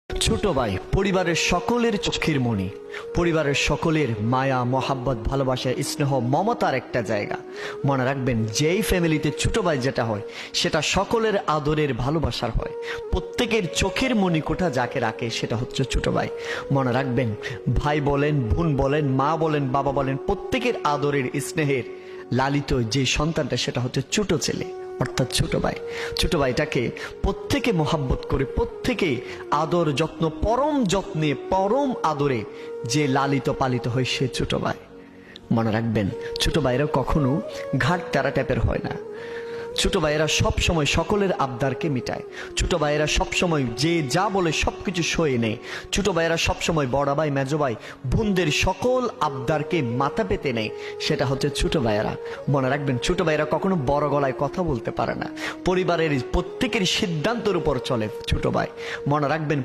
ছোট ভাই পরিবারের সকলের চোখের মণি, পরিবারের সকলের মায়া মোহাব্বত ভালোবাসা স্নেহ মমতার একটা জায়গা। মনে রাখবেন, যেই ফ্যামিলিতে ছোট ভাই যেটা হয় সেটা সকলের আদরের ভালোবাসার হয়। প্রত্যেকের চোখের মণিকোঠা যাকে রাখে সেটা হচ্ছে ছোট ভাই। মনে রাখবেন, ভাই বলেন, বোন বলেন, মা বলেন, বাবা বলেন, প্রত্যেকের আদরের স্নেহের লালিত যে সন্তানটা সেটা হচ্ছে ছোট ছেলে, অর্থাৎ ছোট ভাই। ছোট ভাইটাকে প্রত্যেকে মোহাব্বত করে, প্রত্যেকে আদর যত্ন পরম যত্নে পরম আদরে যে লালিত পালিত হয় সে ছোট ভাই। মনে রাখবেন, ছোট ভাইরা কখনো ঘাট তেরা টাইপের হয় না। ছোট ভাইয়েরা সব সময় সকলের আবদারকে মিটায়। ছোট ভাইয়েরা সব সময় যে যা বলে সবকিছু সয়ে নেয়। ছোট ভাইয়েরা সব সময় বড় ভাই, মেজো ভাই, বোনদের সকল আবদারকে মাথা পেতে নেয়। সেটা হচ্ছে ছোট ভাইয়েরা। মনে রাখবেন, ছোট ভাইয়েরা কখনো বড় গলায় কথা বলতে পারে না। পরিবারের প্রত্যেকের সিদ্ধান্তের উপর চলে ছোট ভাই। মনে রাখবেন,